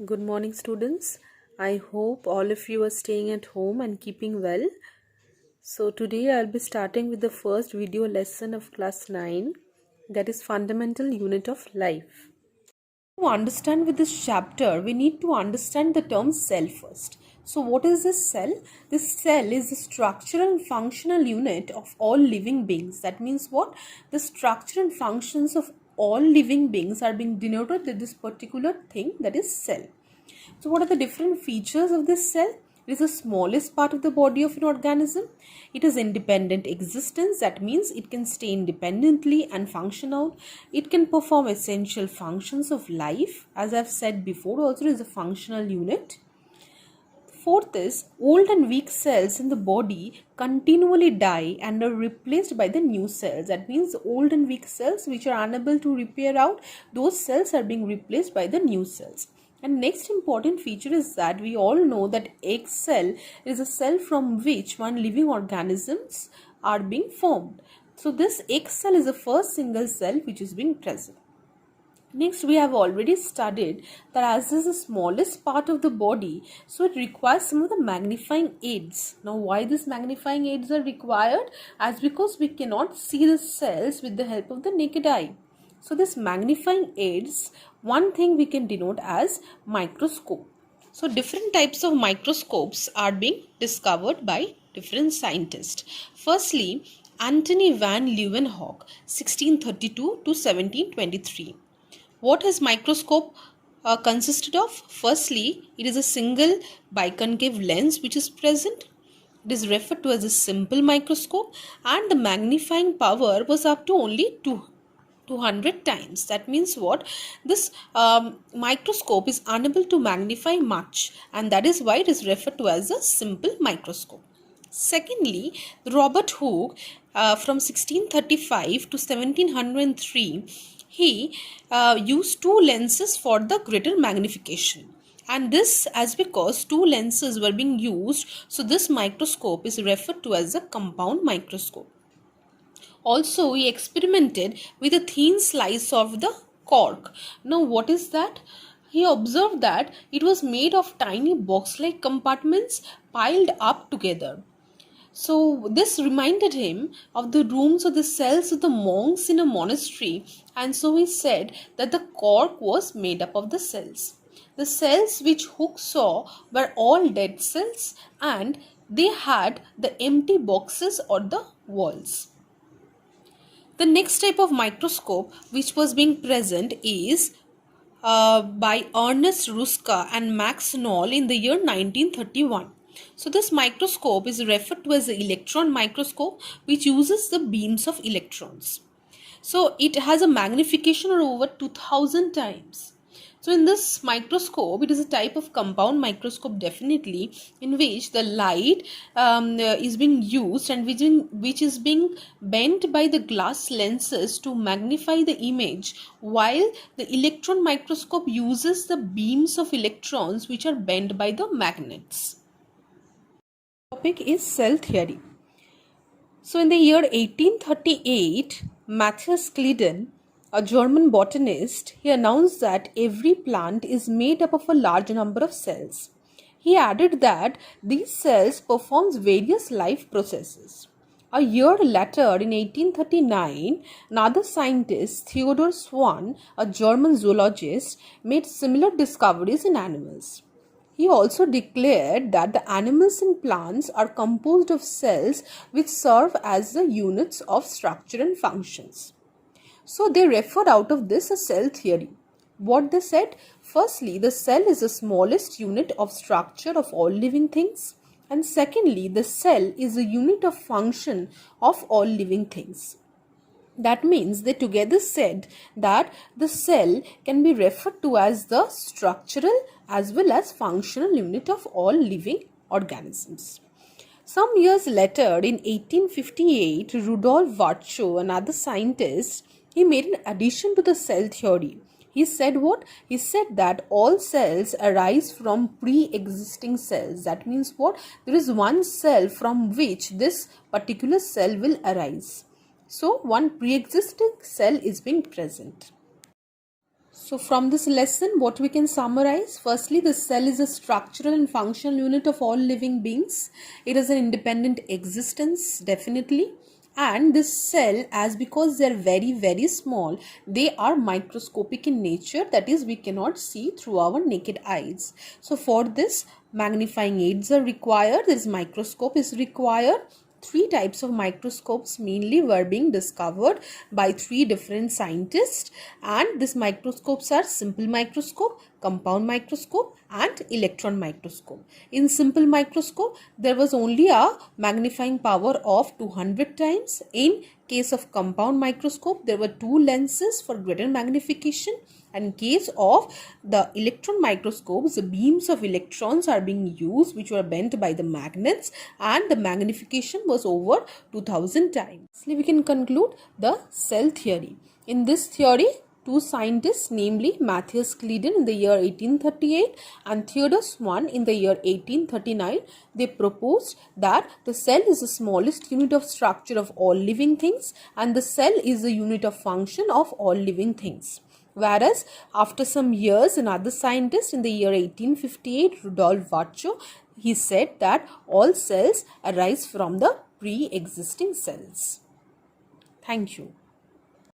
Good morning, students. I hope all of you are staying at home and keeping well. So, today I'll be starting with the first video lesson of class 9, that is fundamental unit of life. To understand with this chapter, we need to understand the term cell first. So, what is this cell? This cell is the structural and functional unit of all living beings. That means what? The structure and functions of all living beings are being denoted with this particular thing, that is cell. So what are the different features of this cell? It is the smallest part of the body of an organism. It has independent existence. That means it can stay independently and function out. It can perform essential functions of life. As I've said before, also it is a functional unit. Fourth is, old and weak cells in the body continually die and are replaced by the new cells. That means old and weak cells which are unable to repair out, those cells are being replaced by the new cells. And next important feature is that we all know that egg cell is a cell from which one living organisms are being formed. So this egg cell is the first single cell which is being present. Next, we have already studied that as this is the smallest part of the body, so it requires some of the magnifying aids. Now, why these magnifying aids are required? As because we cannot see the cells with the help of the naked eye. So, this magnifying aids, one thing we can denote as microscope. So, different types of microscopes are being discovered by different scientists. Firstly, Antony van Leeuwenhoek, 1632 to 1723. What has microscope consisted of? Firstly, it is a single biconcave lens which is present. It is referred to as a simple microscope, and the magnifying power was up to only 200 times. That means what? This microscope is unable to magnify much, and that is why it is referred to as a simple microscope. Secondly, Robert Hooke from 1635 to 1703, he used two lenses for the greater magnification. And this as because two lenses were being used, so this microscope is referred to as a compound microscope. Also, he experimented with a thin slice of the cork. Now, what is that? He observed that it was made of tiny box-like compartments piled up together. So this reminded him of the rooms or the cells of the monks in a monastery, and so he said that the cork was made up of the cells. The cells which Hooke saw were all dead cells, and they had the empty boxes or the walls. The next type of microscope which was being present is by Ernest Ruska and Max Knoll in the year 1931. So this microscope is referred to as the electron microscope, which uses the beams of electrons. So it has a magnification of over 2000 times. So in this microscope, it is a type of compound microscope definitely, in which the light is being used and which is being bent by the glass lenses to magnify the image, while the electron microscope uses the beams of electrons which are bent by the magnets. Topic is cell theory. So in the year 1838, Matthias Kleiden, a German botanist, he announced that every plant is made up of a large number of cells. He added that these cells perform various life processes. A year later, in 1839, another scientist, Theodor Schwann, a German zoologist, made similar discoveries in animals. He also declared that the animals and plants are composed of cells which serve as the units of structure and functions. So they referred out of this a cell theory. What they said? Firstly, the cell is the smallest unit of structure of all living things. And secondly, the cell is a unit of function of all living things. That means they together said that the cell can be referred to as the structural as well as functional unit of all living organisms. Some years later, in 1858, Rudolf Virchow, another scientist, he made an addition to the cell theory. He said what? He said that all cells arise from pre-existing cells. That means what? There is one cell from which this particular cell will arise. So, one pre-existing cell is being present. So from this lesson, what we can summarize? Firstly, the cell is a structural and functional unit of all living beings. It has an independent existence, definitely. And this cell, as because they are very, very small, they are microscopic in nature. That is, we cannot see through our naked eyes. So for this, magnifying aids are required. This microscope is required. Three types of microscopes mainly were being discovered by three different scientists, and these microscopes are simple microscope, compound microscope and electron microscope. In simple microscope, there was only a magnifying power of 200 times. In case of compound microscope, there were two lenses for greater magnification. And in case of the electron microscopes, the beams of electrons are being used, which were bent by the magnets, and the magnification was over 2000 times. So we can conclude the cell theory. In this theory, two scientists, namely Matthias Kleiden in the year 1838 and Theodor Swan in the year 1839, they proposed that the cell is the smallest unit of structure of all living things, and the cell is the unit of function of all living things. Whereas after some years, another scientist in the year 1858, Rudolf Virchow, he said that all cells arise from the pre-existing cells. Thank you.